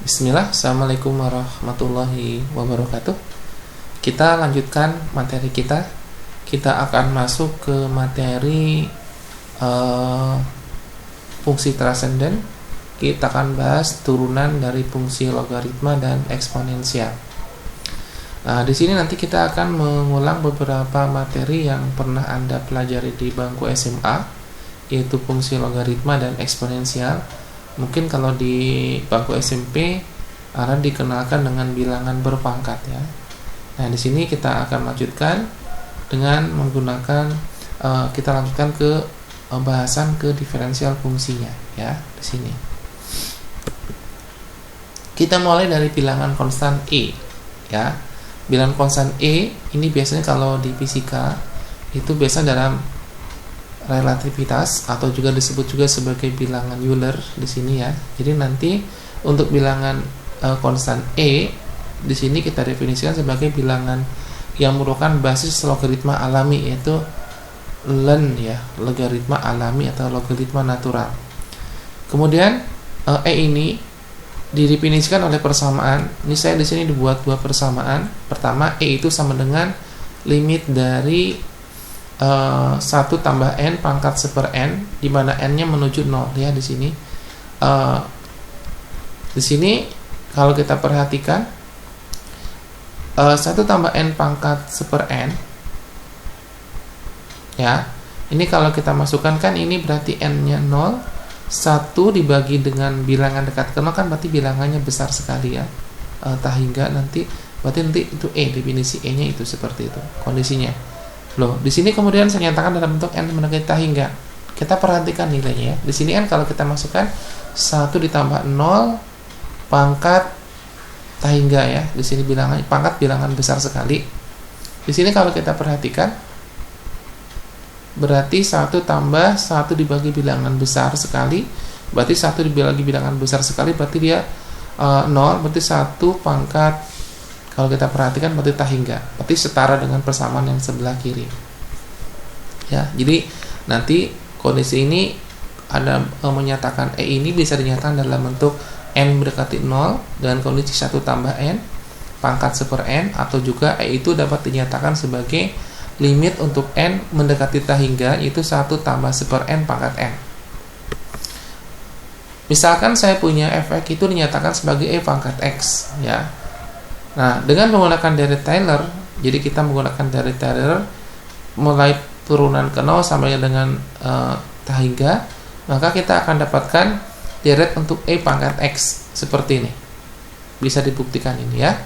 Bismillah, Assalamualaikum warahmatullahi wabarakatuh. Kita lanjutkan materi kita. Kita akan masuk ke materi fungsi transenden. Kita akan bahas turunan dari fungsi logaritma dan eksponensial. Nah, di sini nanti kita akan mengulang beberapa materi yang pernah Anda pelajari di bangku SMA, yaitu fungsi logaritma dan eksponensial. Mungkin kalau di bangku SMP Anda dikenalkan dengan bilangan berpangkat ya. Nah, di sini kita akan lanjutkan dengan menggunakan kita lanjutkan ke bahasan ke diferensial fungsinya ya di sini. Kita mulai dari bilangan konstan E ya. Bilangan konstan E ini biasanya kalau di fisika itu biasa dalam relativitas atau juga disebut juga sebagai bilangan Euler di sini ya. Jadi nanti untuk bilangan konstan E di sini kita definisikan sebagai bilangan yang merupakan basis logaritma alami, yaitu ln ya, logaritma alami atau logaritma natural. Kemudian E ini didefinisikan oleh persamaan. Ini saya di sini dibuat dua persamaan. Pertama, E itu sama dengan limit dari 1 tambah n pangkat 1 n, di mana n-nya menuju 0 ya di sini. Di sini kalau kita perhatikan 1 tambah n pangkat 1 n ya. Ini kalau kita masukkan kan ini berarti n-nya 0. 1 dibagi dengan bilangan dekat ke 0 kan berarti bilangannya besar sekali ya. Hingga nanti berarti itu E, definisi E-nya itu seperti itu kondisinya. Loh, di sini kemudian saya nyatakan dalam bentuk n mendekati hingga. Kita perhatikan nilainya ya. Di sini kan kalau kita masukkan 1 ditambah 0 pangkat hingga ya. Di sini bilangan pangkat bilangan besar sekali. Di sini kalau kita perhatikan berarti 1 tambah 1 dibagi bilangan besar sekali. Berarti 1 dibagi bilangan besar sekali berarti dia 0, berarti 1 pangkat, kalau kita perhatikan berarti hingga, berarti setara dengan persamaan yang sebelah kiri ya. Jadi nanti kondisi ini ada menyatakan E ini bisa dinyatakan dalam bentuk n mendekati 0 dengan kondisi 1 tambah n pangkat 1 n, atau juga E itu dapat dinyatakan sebagai limit untuk n mendekati hingga, yaitu 1 tambah 1 n pangkat n. Misalkan saya punya fx itu dinyatakan sebagai E pangkat x ya. Nah, dengan menggunakan deret Taylor, jadi kita menggunakan deret Taylor mulai turunan ke 0 sampai dengan hingga, maka kita akan dapatkan deret untuk E pangkat x seperti ini. Bisa dibuktikan ini ya.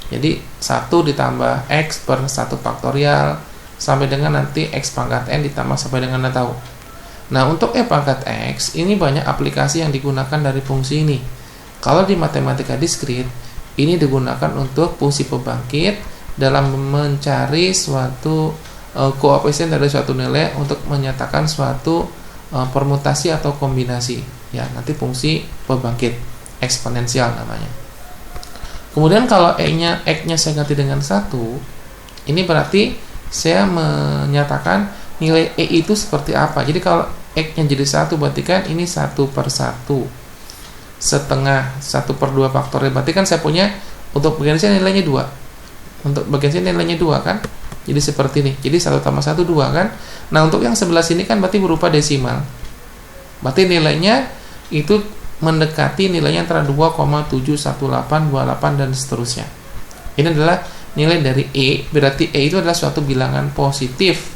Jadi 1 ditambah x per 1 faktorial sampai dengan nanti x pangkat n ditambah sampai dengan tahu. Nah, untuk E pangkat x ini banyak aplikasi yang digunakan dari fungsi ini. Kalau di matematika diskrit ini digunakan untuk fungsi pembangkit dalam mencari suatu koefisien dari suatu nilai untuk menyatakan suatu permutasi atau kombinasi ya, nanti fungsi pembangkit eksponensial namanya. Kemudian kalau x-nya saya ganti dengan 1, ini berarti saya menyatakan nilai E itu seperti apa. Jadi kalau x-nya jadi 1 berarti kan ini 1 per 1 setengah 1 per 2 faktorial, berarti kan saya punya untuk bagian sini nilainya 2, untuk bagian sini nilainya 2 kan, jadi seperti ini. Jadi 1 tambah 1 2 kan. Nah, untuk yang sebelah sini kan berarti berupa desimal, berarti nilainya itu mendekati nilainya antara 2,71828 dan seterusnya. Ini adalah nilai dari E, berarti E itu adalah suatu bilangan positif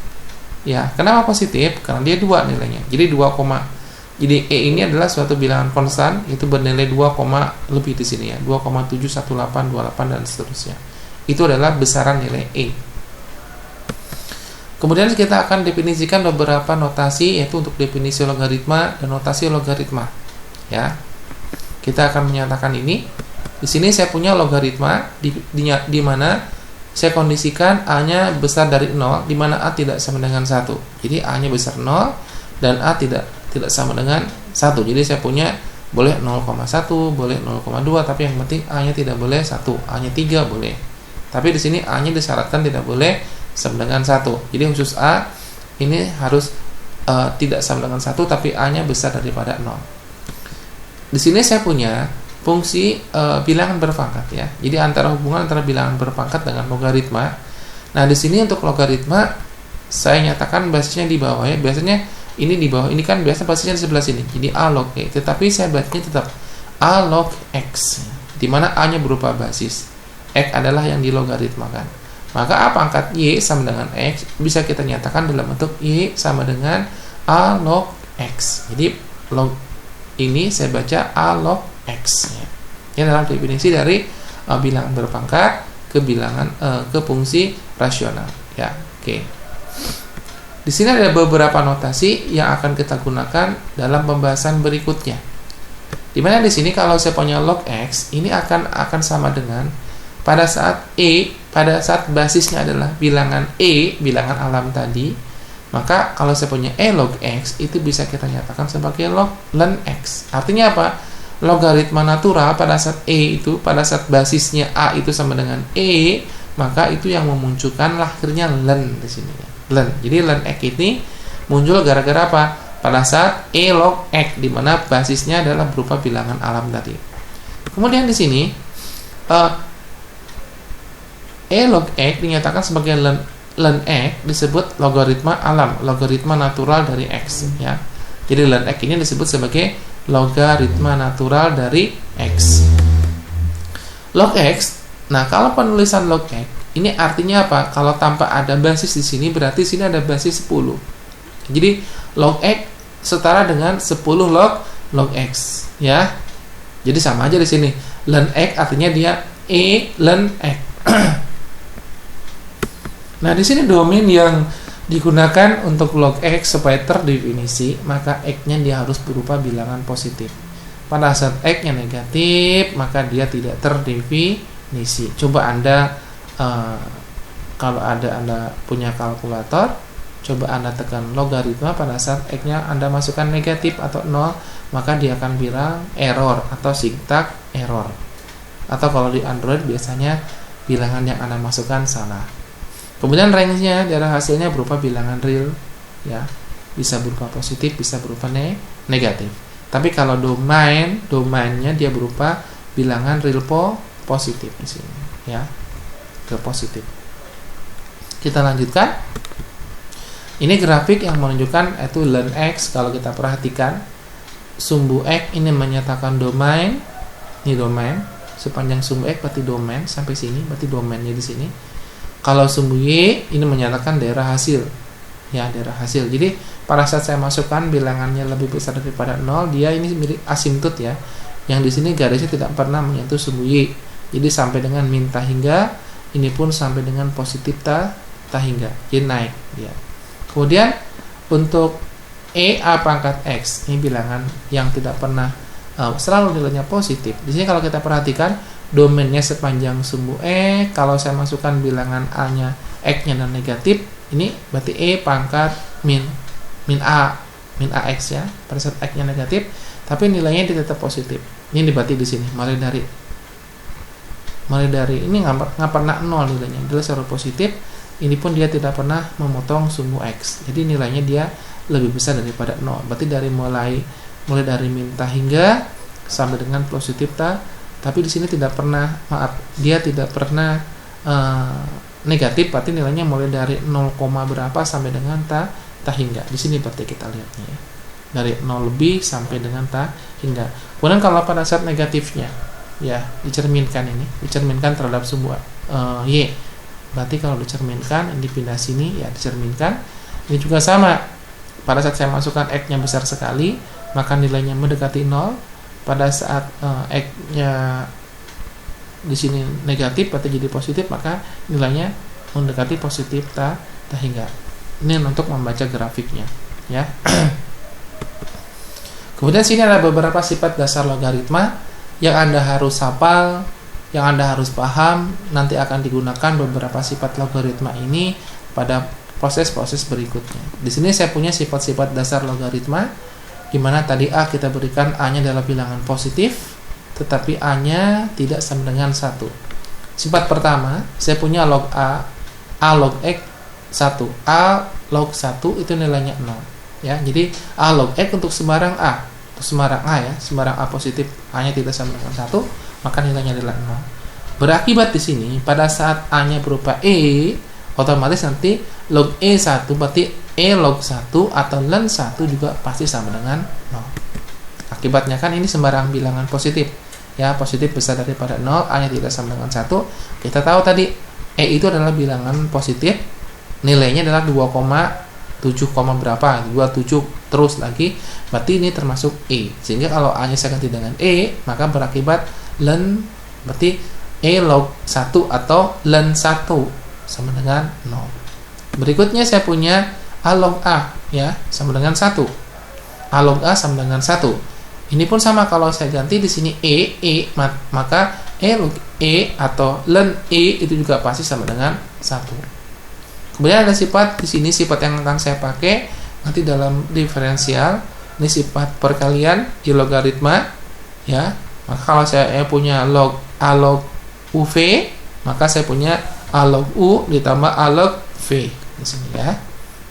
ya. Kenapa positif? Karena dia 2 nilainya, jadi 2, jadi E ini adalah suatu bilangan konstan, itu bernilai 2, lebih di sini ya, 2,71828 dan seterusnya. Itu adalah besaran nilai E. Kemudian kita akan definisikan beberapa notasi, yaitu untuk definisi logaritma dan notasi logaritma. Ya. Kita akan menyatakan ini. Di sini saya punya logaritma di mana saya kondisikan A-nya besar dari 0, di mana A tidak sama dengan 1. Jadi A-nya besar 0 dan A tidak sama dengan 1. Jadi saya punya boleh 0,1, boleh 0,2, tapi yang penting A-nya tidak boleh 1, A-nya 3 boleh. Tapi di sini A-nya disyaratkan tidak boleh sama dengan 1. Jadi khusus A ini harus tidak sama dengan 1, tapi A-nya besar daripada 0. Di sini saya punya fungsi bilangan berpangkat ya. Jadi hubungan antara bilangan berpangkat dengan logaritma. Nah, di sini untuk logaritma saya nyatakan basisnya di bawah ya. Biasanya ini di bawah, ini kan biasa basisnya di sebelah sini. Jadi A log E, tetapi saya bacanya tetap A log X, di mana A-nya berupa basis. X adalah yang dilogaritmakan. Maka A pangkat Y sama dengan X bisa kita nyatakan dalam bentuk Y sama dengan A log X. Jadi log ini saya baca A log X ya. Ini adalah definisi dari bilangan berpangkat ke bilangan ke fungsi rasional ya. Oke. Di sini ada beberapa notasi yang akan kita gunakan dalam pembahasan berikutnya. Dimana di sini kalau saya punya log X, ini akan sama dengan pada saat basisnya adalah bilangan bilangan alam tadi, maka kalau saya punya log X, itu bisa kita nyatakan sebagai log ln X. Artinya apa? Logaritma natural pada saat pada saat basisnya A itu sama dengan maka itu yang memunculkan lahirnya ln di sini ya. Ln. Jadi ln X ini muncul gara-gara apa? Pada saat log X, di mana basisnya adalah berupa bilangan alam tadi. Kemudian di sini log X dinyatakan sebagai ln X disebut logaritma alam, logaritma natural dari X ya. Jadi ln X ini disebut sebagai logaritma natural dari X. Log X. Nah, kalau penulisan log X ini artinya apa? Kalau tanpa ada basis di sini berarti sini ada basis 10. Jadi log X setara dengan 10 log X ya. Jadi sama aja di sini. Ln X artinya dia ln X. Nah, di sini domain yang digunakan untuk log X supaya terdefinisi, maka X-nya dia harus berupa bilangan positif. Pada saat X-nya negatif, maka dia tidak terdefinisi. Coba Anda kalau Anda punya kalkulator, coba Anda tekan logaritma pada saat X-nya Anda masukkan negatif atau 0, maka dia akan bilang error atau syntax error. Atau kalau di Android biasanya bilangan yang Anda masukkan salah. Kemudian range-nya daerah hasilnya berupa bilangan real ya. Bisa berupa positif, bisa berupa negatif. Tapi kalau domainnya dia berupa bilangan real positif di sini ya. Ke positif. Kita lanjutkan. Ini grafik yang menunjukkan itu ln X. Kalau kita perhatikan sumbu X ini menyatakan domain. Ini domain. Sepanjang sumbu X berarti domain sampai sini berarti domainnya di sini. Kalau sumbu Y ini menyatakan daerah hasil. Ya, daerah hasil. Jadi pada saat saya masukkan bilangannya lebih besar daripada 0, dia ini mirip asimtot ya. Yang di sini garisnya tidak pernah menyentuh sumbu Y. Jadi sampai dengan min hingga, ini pun sampai dengan positif ta hingga. Jadi naik ya. Kemudian untuk A pangkat X, ini bilangan yang tidak pernah selalu nilainya positif. Di sini kalau kita perhatikan domainnya sepanjang sumbu kalau saya masukkan bilangan A-nya, X-nya dan negatif, ini berarti pangkat min AX ya. Pada saat X-nya negatif, tapi nilainya tetap positif. Ini berarti di sini mulai dari ini nggak pernah 0 nilainya, dia selalu positif. Ini pun dia tidak pernah memotong sumbu X. Jadi nilainya dia lebih besar daripada 0. Berarti dari mulai dari min hingga sampai dengan positif tapi di sini tidak pernah dia tidak pernah negatif, berarti nilainya mulai dari 0, berapa sampai dengan hingga. Di sini berarti kita lihatnya ya. Dari 0 lebih sampai dengan hingga. Kemudian kalau pada saat negatifnya ya dicerminkan terhadap sumbu Y. Berarti kalau dicerminkan ini pindah sini ya dicerminkan. Ini juga sama. Pada saat saya masukkan X-nya besar sekali, maka nilainya mendekati 0. Pada saat X-nya di sini negatif berarti jadi positif, maka nilainya mendekati positif hingga. Ini untuk membaca grafiknya ya. Kemudian sini ada beberapa sifat dasar logaritma yang Anda harus hafal, yang Anda harus paham. Nanti akan digunakan beberapa sifat logaritma ini pada proses-proses berikutnya. Di sini saya punya sifat-sifat dasar logaritma, di mana tadi A kita berikan A-nya adalah bilangan positif, tetapi A-nya tidak sama dengan 1. Sifat pertama, saya punya log A log X 1. A log 1 itu nilainya 0. Ya, jadi A log X untuk sembarang A. sembarang A ya, sembarang A positif, A-nya tidak sama dengan 1, maka nilainya adalah 0. Berakibat di sini pada saat A-nya berupa E, otomatis nanti log E1 berarti E log 1 atau ln 1 juga pasti sama dengan 0. Akibatnya kan ini sembarang bilangan positif. Ya, positif besar daripada 0, A-nya tidak sama dengan 1. Kita tahu tadi E itu adalah bilangan positif, nilainya adalah 2,7, berapa? 27 terus lagi. Berarti ini termasuk E. Sehingga kalau A-nya saya ganti dengan E, maka berakibat ln berarti E log 1 atau ln 1 sama dengan 0. Berikutnya saya punya A log A ya, sama dengan 1. A log A sama dengan 1. Ini pun sama, kalau saya ganti di sini E, maka E log E atau ln E itu juga pasti sama dengan 1. Kemudian ada sifat di sini, sifat yang akan saya pakai nanti dalam diferensial. Ini sifat perkalian di logaritma ya. Maka kalau saya punya log A log UV, maka saya punya A log U ditambah A log V di sini ya.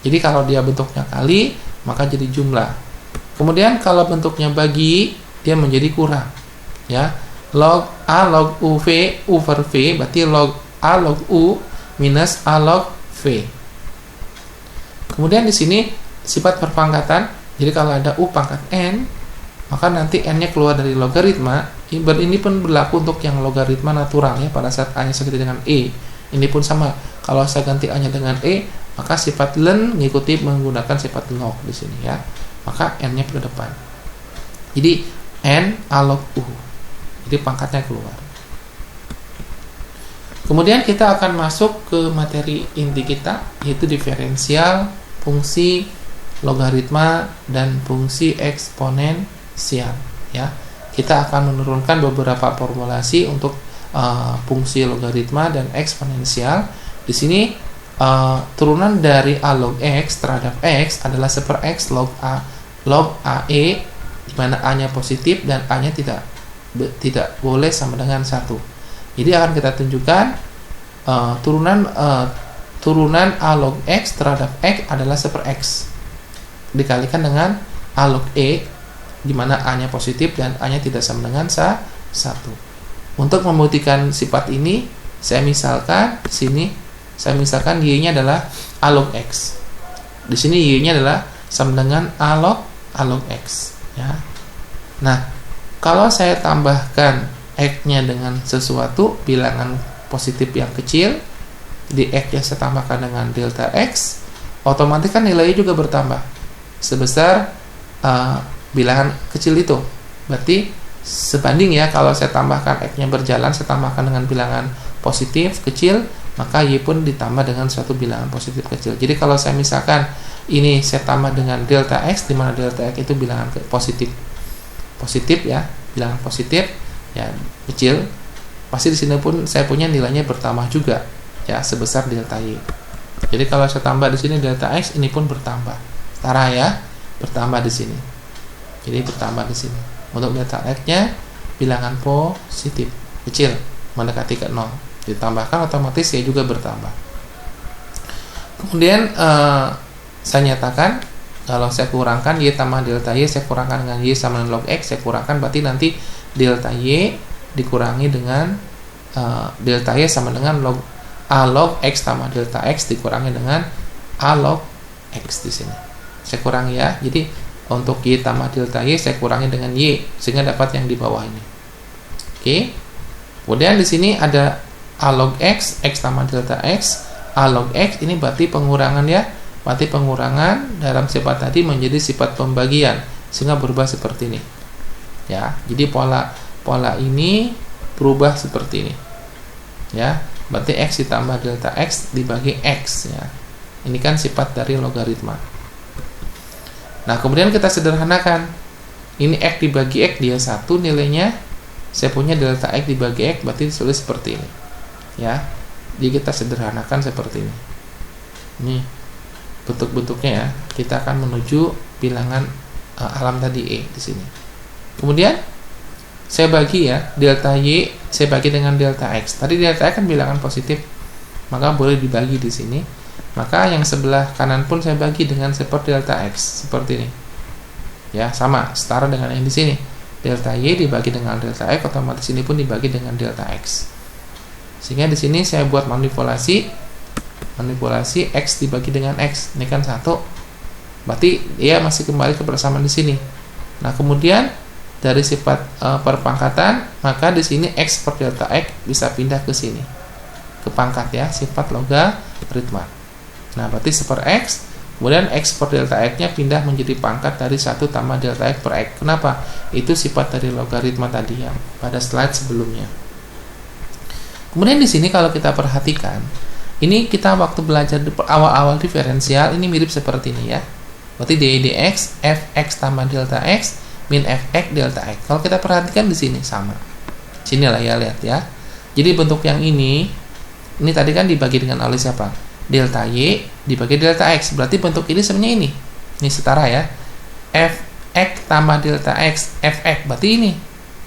Jadi kalau dia bentuknya kali, maka jadi jumlah. Kemudian kalau bentuknya bagi, dia menjadi kurang ya. Log A log UV over V berarti log A log U minus A log V. Kemudian di sini sifat perpangkatan. Jadi kalau ada U pangkat N, maka nanti N-nya keluar dari logaritma. Ini pun berlaku untuk yang logaritma natural ya, pada saat A-nya saya ganti dengan E. Ini pun sama. Kalau saya ganti A-nya dengan E, maka sifat ln mengikuti menggunakan sifat log di sini ya. Maka N-nya ke depan. Jadi N A log U. Jadi pangkatnya keluar. Kemudian kita akan masuk ke materi inti kita, yaitu diferensial, fungsi, logaritma, dan fungsi eksponensial ya. Kita akan menurunkan beberapa formulasi untuk fungsi logaritma dan eksponensial. Di sini turunan dari A log X terhadap X adalah 1/X log AE, di mana A-nya positif dan A-nya tidak boleh sama dengan 1. Jadi akan kita tunjukkan turunan A log X terhadap X adalah 1/X dikalikan dengan A log E, di mana A-nya positif dan A-nya tidak sama dengan 1. Untuk membuktikan sifat ini, saya misalkan di sini, saya misalkan Y-nya adalah A log X. Di sini Y-nya adalah sama dengan A log X ya. Nah, kalau saya tambahkan X-nya dengan sesuatu bilangan positif yang kecil, di X-nya saya tambahkan dengan delta X, otomatis kan nilainya juga bertambah sebesar bilangan kecil itu. Berarti sebanding ya, kalau saya tambahkan X-nya berjalan, saya tambahkan dengan bilangan positif kecil, maka Y pun ditambah dengan suatu bilangan positif kecil. Jadi kalau saya misalkan ini saya tambah dengan delta X, di mana delta X itu bilangan positif ya, bilangan positif ya kecil, pasti di sini pun saya punya nilainya bertambah juga ya, sebesar delta Y. Jadi kalau saya tambah di sini delta X, ini pun bertambah setara ya, bertambah di sini. Jadi bertambah di sini. Untuk delta X-nya bilangan positif kecil mendekati ke 0. Ditambahkan otomatis Y juga bertambah. Kemudian saya nyatakan kalau saya kurangkan Y tambah delta Y, saya kurangkan dengan Y sama dengan log X, saya kurangkan, berarti nanti delta Y dikurangi dengan delta Y sama dengan log A log X tambah delta X dikurangi dengan A log X di sini. Saya kurangi ya. Jadi untuk Y tambah delta Y saya kurangi dengan Y sehingga dapat yang di bawah ini. Oke. Kemudian di sini ada A log X, X tambah delta X. A log X ini berarti pengurangan ya. Berarti pengurangan dalam sifat tadi menjadi sifat pembagian sehingga berubah seperti ini. Ya. Jadi pola ini berubah seperti ini. Ya. Berarti X ditambah delta X dibagi X ya. Ini kan sifat dari logaritma. Nah, kemudian kita sederhanakan. Ini X dibagi X, dia 1 nilainya. Saya punya delta X dibagi X, berarti ditulis seperti ini. Ya. Jadi kita sederhanakan seperti ini. Ini bentuk-bentuknya ya. Kita akan menuju bilangan alam tadi E di sini. Kemudian saya bagi ya, delta Y saya bagi dengan delta X. Tadi delta X kan bilangan positif, maka boleh dibagi di sini. Maka yang sebelah kanan pun saya bagi dengan seperti delta X, seperti ini. Ya, sama, setara dengan yang di sini. Delta Y dibagi dengan delta X, otomatis ini pun dibagi dengan delta X. Sehingga di sini saya buat manipulasi X dibagi dengan X. Ini kan 1. Berarti dia masih kembali ke persamaan di sini. Nah, kemudian dari sifat perpangkatan, maka di sini X per delta X bisa pindah ke sini. Ke pangkat ya, sifat logaritma. Nah, berarti 1 per X, kemudian X per delta X-nya pindah menjadi pangkat dari 1 tambah delta X per X. Kenapa? Itu sifat dari logaritma tadi yang pada slide sebelumnya. Kemudian di sini kalau kita perhatikan, ini kita waktu belajar awal-awal diferensial, ini mirip seperti ini ya. Berarti dy dx, fx tambah delta x, min fx delta x. Kalau kita perhatikan di sini sama. Sini lah ya, lihat ya. Jadi bentuk yang ini tadi kan dibagi dengan oleh siapa? Delta y dibagi delta x. Berarti bentuk ini sebenarnya ini. Ini setara ya. Fx tambah delta x, fx. Berarti ini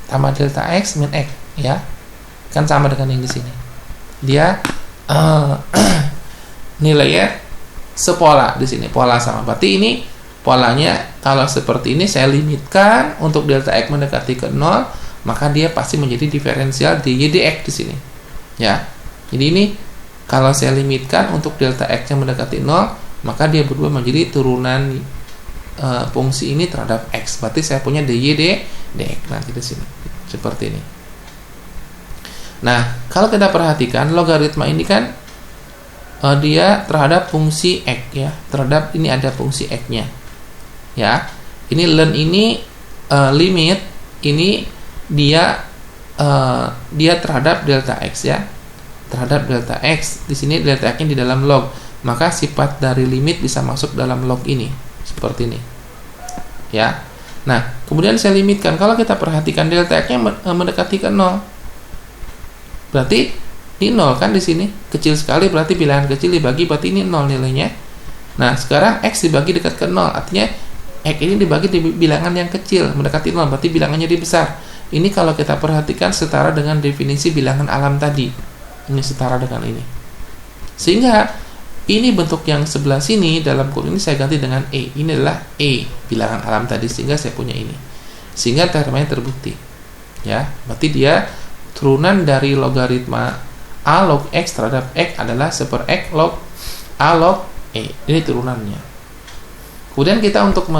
tambah delta x min x ya. Kan sama dengan yang di sini. Dia nilainya sepola di sini, pola sama. Berarti ini polanya kalau seperti ini saya limitkan untuk delta x mendekati ke 0, maka dia pasti menjadi diferensial dy dx di sini. Ya. Jadi ini kalau saya limitkan untuk delta x yang mendekati 0, maka dia berubah menjadi turunan fungsi ini terhadap x. Berarti saya punya dy dx nanti di sini. Seperti ini. Nah, kalau kita perhatikan logaritma ini kan dia terhadap fungsi x ya, terhadap ini ada fungsi x-nya. Ya. Ini len ini limit ini dia terhadap delta x ya. Terhadap delta x. Di sini delta x-nya di dalam log. Maka sifat dari limit bisa masuk dalam log ini. Seperti ini. Ya. Nah, kemudian saya limitkan kalau kita perhatikan delta x-nya mendekati ke 0. Berarti ini 0 kan di sini, kecil sekali, berarti bilangan kecil dibagi, berarti ini 0 nilainya. Nah, sekarang x dibagi dekat ke 0, artinya x ini dibagi di bilangan yang kecil, mendekati 0, berarti bilangannya jadi besar. Ini kalau kita perhatikan setara dengan definisi bilangan alam tadi. Ini setara dengan ini. Sehingga ini bentuk yang sebelah sini dalam kurung ini saya ganti dengan e. Ini adalah e bilangan alam tadi, sehingga saya punya ini. Sehingga teoremanya terbukti. Ya, berarti dia turunan dari logaritma a log x terhadap x adalah 1 per x log a log e. Ini turunannya. Kemudian kita untuk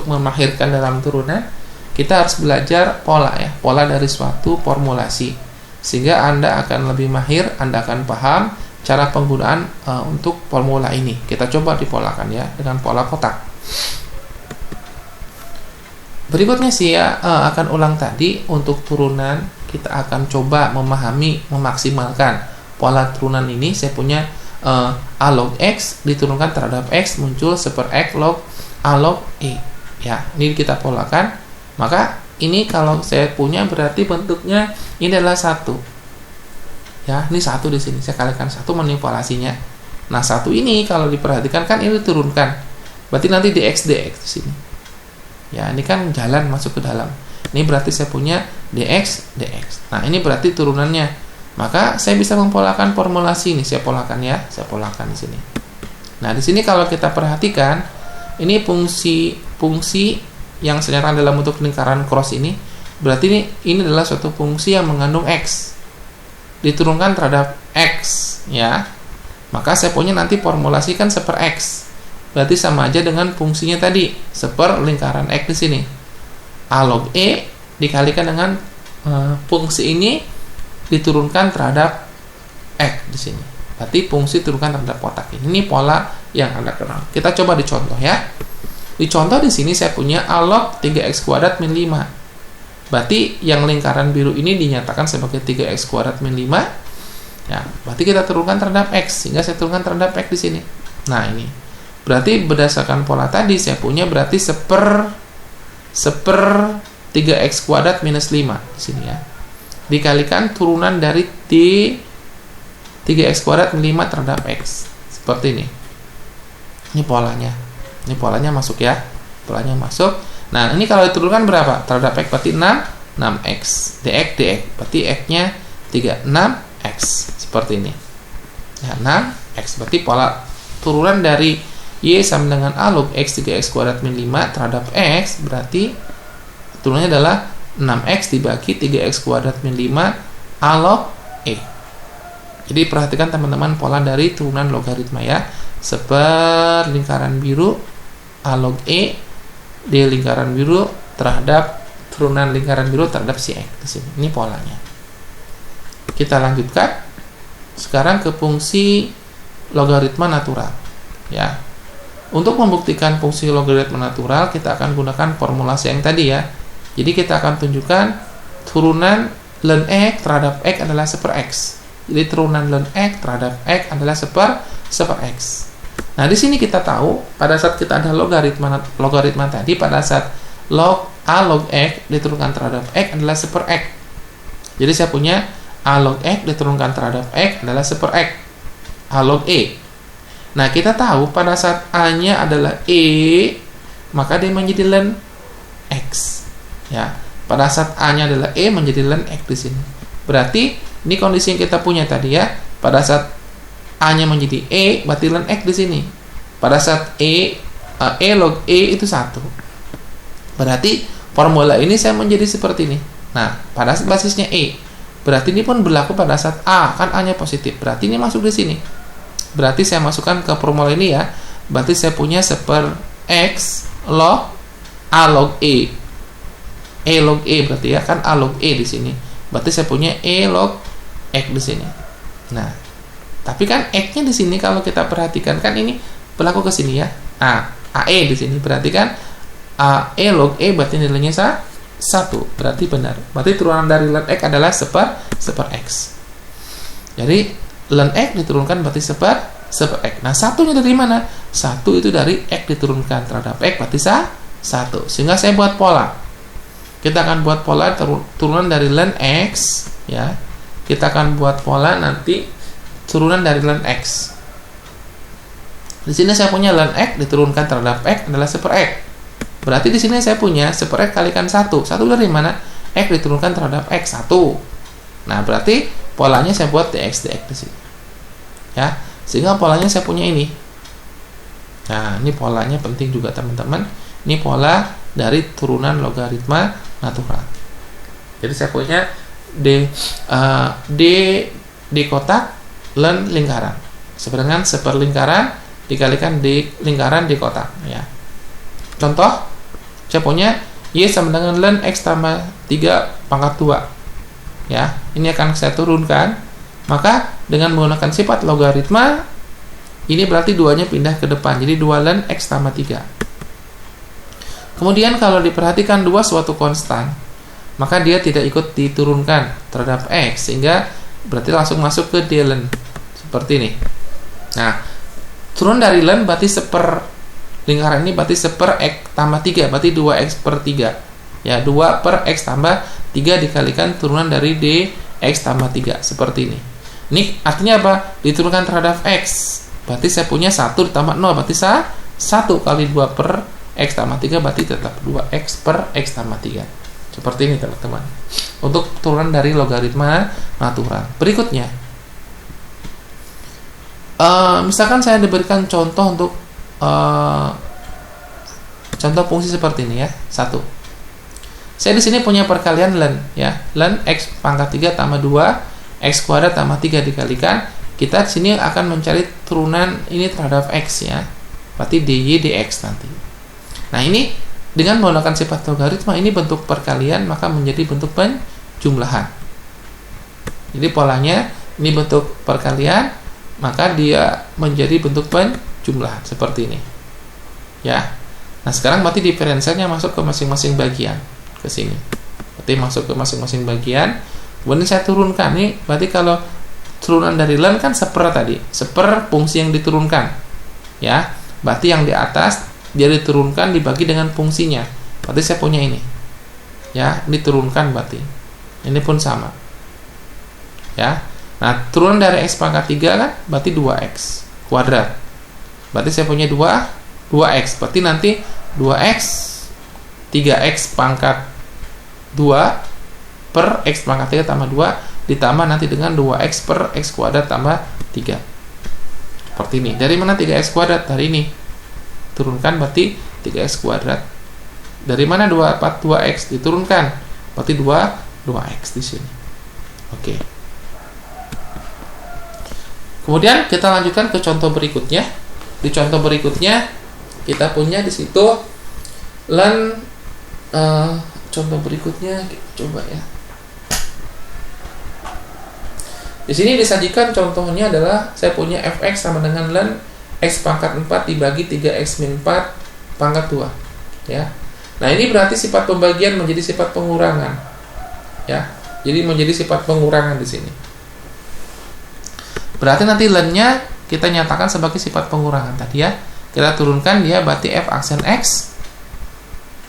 memahirkan dalam turunan, kita harus belajar pola ya, pola dari suatu formulasi. Sehingga Anda akan lebih mahir, Anda akan paham cara penggunaan untuk formula ini. Kita coba dipolakan ya dengan pola kotak. Berikutnya saya akan ulang tadi untuk turunan. Kita akan coba memahami, memaksimalkan pola turunan ini. Saya punya a log x diturunkan terhadap x muncul 1 per x log a log e. Ya, ini kita polakan. Maka ini kalau saya punya berarti bentuknya ini adalah 1. Ya, ini 1 di sini. Saya kalikan 1 manipulasinya. Nah, 1 ini kalau diperhatikan kan ini diturunkan. Berarti nanti dx di sini. Ya, ini kan jalan masuk ke dalam. Ini berarti saya punya dx. Nah, ini berarti turunannya. Maka saya bisa mempolakan formulasi ini. Saya polakan ya. Saya polakan di sini. Nah, di sini kalau kita perhatikan, ini fungsi yang senyata dalam bentuk lingkaran cross ini. Berarti ini adalah suatu fungsi yang mengandung x. Diturunkan terhadap x, ya. Maka saya punya nanti formulasi kan 1 per x. Berarti sama aja dengan fungsinya tadi, 1 per lingkaran x di sini. A log e dikalikan dengan fungsi ini diturunkan terhadap x di sini. Berarti fungsi turunkan terhadap kotak ini. Ini pola yang Anda kenal. Kita coba dicontoh ya. Dicontoh di sini saya punya a log 3x kuadrat min 5. Berarti yang lingkaran biru ini dinyatakan sebagai 3x kuadrat min 5. Ya, berarti kita turunkan terhadap x, sehingga saya turunkan terhadap x di sini. Nah, ini. Berarti berdasarkan pola tadi saya punya berarti 1 per 3x kuadrat minus 5 di sini ya. Dikalikan turunan dari 3x kuadrat min 5 terhadap x. Seperti ini. Ini polanya. Ini polanya masuk ya. Polanya masuk. Nah, ini kalau diturunkan berapa? Terhadap x berarti 6x. dx. Berarti x-nya 6x. Seperti ini. Ya, 6x. Berarti pola turunan dari Y sama dengan A log X 3X kuadrat min 5 terhadap X, berarti turunannya adalah 6X dibagi 3X kuadrat min 5 A log E. Jadi perhatikan teman-teman pola dari turunan logaritma ya. Seper lingkaran biru A log E di lingkaran biru terhadap turunan lingkaran biru terhadap si X di sini. Ini polanya. Kita lanjutkan sekarang ke fungsi logaritma natural ya. Untuk membuktikan fungsi logaritma natural, kita akan gunakan formulasi yang tadi ya. Jadi kita akan tunjukkan turunan ln X terhadap X adalah seper X. Jadi turunan ln X terhadap X adalah seper X. Nah, di sini kita tahu pada saat kita ada logaritma tadi, pada saat log A log X diturunkan terhadap X adalah seper X. Jadi saya punya A log X diturunkan terhadap X adalah seper X. A log E. Nah, kita tahu pada saat A-nya adalah E, maka dia menjadi ln X. Ya, pada saat A-nya adalah E menjadi ln X di sini. Berarti ini kondisi yang kita punya tadi ya. Pada saat A-nya menjadi E, berarti ln X di sini. Pada saat E log E itu 1. Berarti formula ini saya menjadi seperti ini. Nah, pada saat basisnya E, berarti ini pun berlaku pada saat A, kan A-nya positif. Berarti ini masuk di sini. Berarti saya masukkan ke formula ini ya. Berarti saya punya seper X log A log E. E log E berarti ya, kan A log E di sini. Berarti saya punya E log X di sini. Nah, tapi kan X-nya di sini kalau kita perhatikan kan ini berlaku ke sini ya. AE di sini berarti kan E log E berarti nilainya 1. Berarti benar. Berarti turunan dari ln X adalah seper X. Jadi ln X diturunkan berarti seper X. Nah, satunya dari mana? 1 itu dari X diturunkan terhadap X berarti 1. Sehingga saya buat pola. Kita akan buat pola turunan dari ln X ya. Kita akan buat pola nanti turunan dari ln X. Di sini saya punya ln X diturunkan terhadap X adalah seper X. Berarti di sini saya punya seper X kalikan 1. 1 dari mana? X diturunkan terhadap X 1. Nah, berarti polanya saya buat dx di sini. Ya, sehingga polanya saya punya ini. Nah, ini polanya penting juga teman-teman. Ini pola dari turunan logaritma natural. Jadi saya punya D kotak ln lingkaran sama dengan seper lingkaran dikalikan D lingkaran D kotak ya. Contoh, saya punya Y sama dengan ln X tambah 3 pangkat 2 ya. Ini akan saya turunkan. Maka dengan menggunakan sifat logaritma, ini berarti 2-nya pindah ke depan. Jadi 2 ln X tambah 3. Kemudian kalau diperhatikan 2 suatu konstan, maka dia tidak ikut diturunkan terhadap X, sehingga berarti langsung masuk ke D ln. Seperti ini. Nah, turun dari ln berarti seper lingkaran ini berarti seper X tambah 3, berarti 2X per 3. Ya, 2 per X tambah 3 dikalikan turunan dari D X tambah 3. Seperti ini. Ini artinya apa? Diturunkan terhadap X. Berarti saya punya 1 ditambah 0. Berarti 1 kali 2 per X tambah 3. Berarti tetap 2X per X tambah 3. Seperti ini teman-teman. Untuk turunan dari logaritma natural. Berikutnya. Misalkan saya diberikan contoh untuk contoh fungsi seperti ini ya. 1. Saya di sini punya perkalian ln ya. Ln X pangkat 3 tambah 2 X kuadrat tambah 3 dikalikan, kita di sini akan mencari turunan ini terhadap X ya. Berarti dy dx nanti. Nah, ini dengan menggunakan sifat logaritma, ini bentuk perkalian maka menjadi bentuk penjumlahan. Jadi polanya ini bentuk perkalian maka dia menjadi bentuk penjumlahan seperti ini. Ya. Nah, sekarang berarti diferensialnya masuk ke masing-masing bagian ke sini. Berarti masuk ke masing-masing bagian. Kemudian saya turunkan nih, berarti kalau turunan dari ln kan seper tadi, seper fungsi yang diturunkan, ya. Berarti yang di atas dia diturunkan dibagi dengan fungsinya. Berarti saya punya ini, ya, diturunkan berarti. Ini pun sama, ya. Nah, turunan dari X pangkat 3 kan, berarti 2X kuadrat. Berarti saya punya 2X, berarti nanti 2X 3X pangkat 2 per X pangkat 3 tambah 2 ditambah nanti dengan 2X per X kuadrat tambah 3. Seperti ini. Dari mana 3X kuadrat? Dari ini. turunkan berarti 3x kuadrat. Dari mana 2x diturunkan? Berarti 2x di sini. Oke. Kemudian kita lanjutkan ke contoh berikutnya. Di contoh berikutnya kita punya di situ ln contoh berikutnya kita coba ya. Di sini disajikan contohnya adalah saya punya fx sama dengan ln x pangkat 4 dibagi 3x min 4 pangkat 2 ya. Nah, ini berarti sifat pembagian menjadi sifat pengurangan. Ya. Jadi menjadi sifat pengurangan di sini. Berarti nanti ln-nya kita nyatakan sebagai sifat pengurangan tadi ya. Kita turunkan dia berarti f aksen x.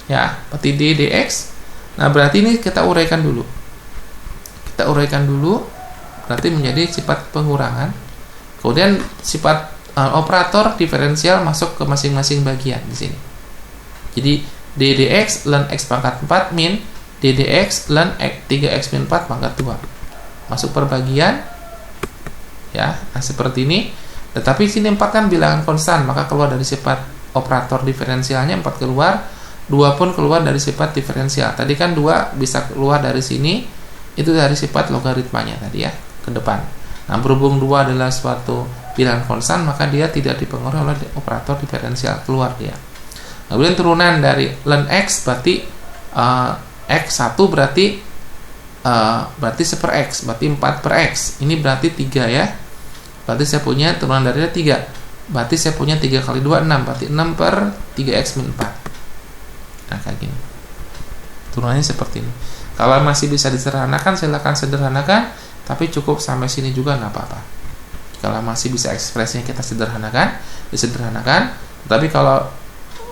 Ya, berarti d dx. Nah, berarti ini kita uraikan dulu. Kita uraikan dulu berarti menjadi sifat pengurangan. Kemudian sifat operator diferensial masuk ke masing-masing bagian di sini. Jadi d dx ln x pangkat 4 min d dx ln 3x min 4 pangkat 2 masuk perbagian ya. Nah, seperti ini. Tetapi sini 4 kan bilangan konstan, maka keluar dari sifat operator diferensialnya 4 keluar, 2 pun keluar dari sifat diferensial. Tadi kan 2 bisa keluar dari sini, itu dari sifat logaritmanya tadi ya ke depan. Nah, berhubung 2 adalah suatu bilangan konstan, maka dia tidak dipengaruhi oleh operator diferensial, keluar dia. Kemudian turunan dari ln x berarti x1 berarti seper x, berarti 4 per x. Ini berarti 3 ya. Berarti saya punya turunan dari 3. Berarti saya punya 3 kali 2 6, berarti 6 per 3x min 4. Nah, kayak gini. Turunannya seperti ini. Kalau masih bisa disederhanakan, silakan sederhanakan, tapi cukup sampai sini juga nggak apa-apa. Kalau masih bisa ekspresinya kita sederhanakan, disederhanakan. Tapi kalau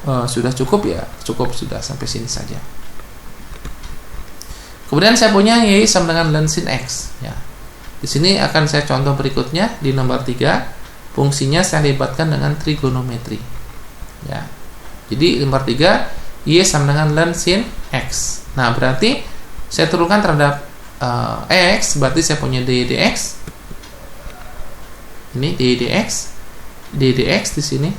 sudah cukup ya cukup sudah sampai sini saja. Kemudian saya punya y sama dengan ln sin x ya. Di sini akan saya contoh berikutnya di nomor 3, fungsinya saya libatkan dengan trigonometri ya. Jadi nomor 3 y sama dengan ln sin x. Nah, berarti saya turunkan terhadap x, berarti saya punya d dx. Ini d dx di sini.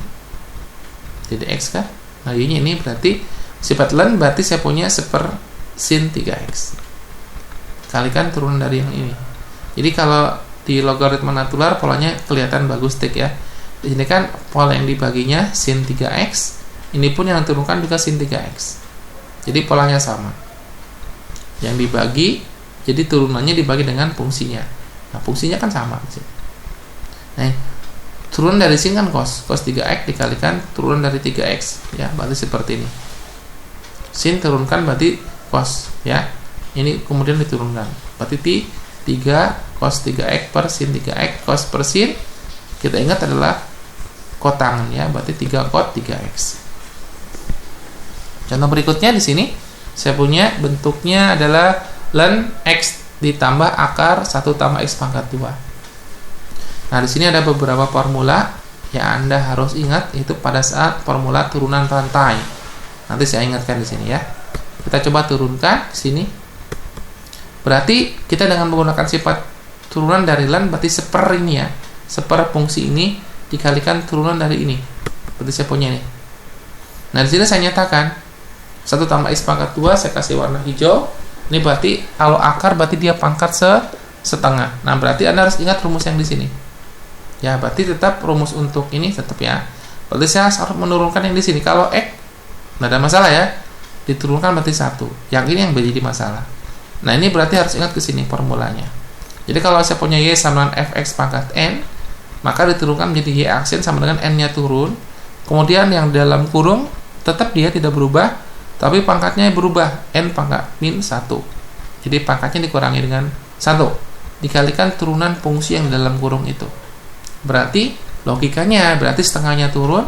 dx kan. Nah, ini berarti sifat ln berarti saya punya seper sin 3x. Kalikan turunan dari yang ini. Jadi kalau di logaritma natural polanya kelihatan bagus tik ya. Di sini kan pola yang dibaginya sin 3x. Ini pun yang turunkan juga sin 3x. Jadi polanya sama. Yang dibagi jadi turunannya dibagi dengan fungsinya. Nah, fungsinya kan sama di sini. Nah, turunan dari sin kan cos 3x dikalikan turunan dari 3x ya, berarti seperti ini. Sin turunkan berarti cos ya. Ini kemudian diturunkan. Berarti 3 cos 3x per sin 3x. Cos per sin kita ingat adalah kotangan ya, berarti 3 cos 3x. Contoh berikutnya di sini saya punya bentuknya adalah ln x ditambah akar 1 tambah x pangkat 2. Nah, di sini ada beberapa formula yang Anda harus ingat, itu pada saat formula turunan rantai. Nanti saya ingatkan di sini ya. Kita coba turunkan di sini. Berarti kita dengan menggunakan sifat turunan dari ln berarti seper ini ya. Seper fungsi ini dikalikan turunan dari ini. Berarti saya punya ini. Nah, di sini saya nyatakan 1 tambah x pangkat 2 saya kasih warna hijau. Ini berarti kalau akar berarti dia pangkat setengah. Nah, berarti Anda harus ingat rumus yang di sini. Ya, berarti tetap rumus untuk ini tetap ya. Berarti saya harus menurunkan yang di sini. Kalau x nggak ada masalah ya. Diturunkan berarti 1. Yang ini yang menjadi masalah. Nah, ini berarti harus ingat ke sini formulanya. Jadi kalau saya punya y sama dengan fx pangkat n, maka diturunkan menjadi y aksen sama dengan n-nya turun. Kemudian yang dalam kurung tetap dia tidak berubah, tapi pangkatnya berubah, n pangkat min 1. Jadi pangkatnya dikurangi dengan 1. Dikalikan turunan fungsi yang dalam kurung itu. Berarti logikanya berarti setengahnya turun,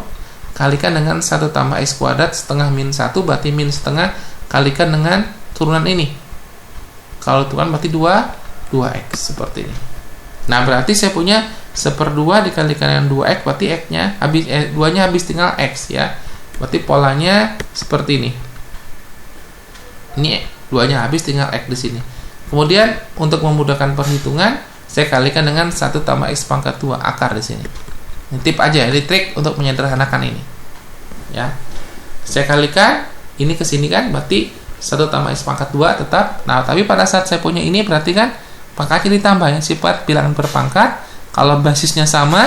kalikan dengan 1 tambah x kuadrat setengah min 1, berarti min setengah kalikan dengan turunan ini. Kalau turunan berarti 2x seperti ini. Nah, berarti saya punya 1/2 dikalikan dengan 2x, berarti x-nya habis 2-nya habis tinggal x ya. Berarti polanya seperti ini. Ini 2-nya habis tinggal x di sini. Kemudian untuk memudahkan perhitungan saya kalikan dengan 1 tambah x pangkat 2 akar di sini. Ini tip aja, ini trik untuk menyederhanakan ini. ya. Saya kalikan ini ke sini kan, berarti 1 tambah X pangkat 2 tetap. Nah, tapi pada saat saya punya ini berarti kan pangkatnya ditambah ya, sifat bilangan berpangkat. Kalau basisnya sama,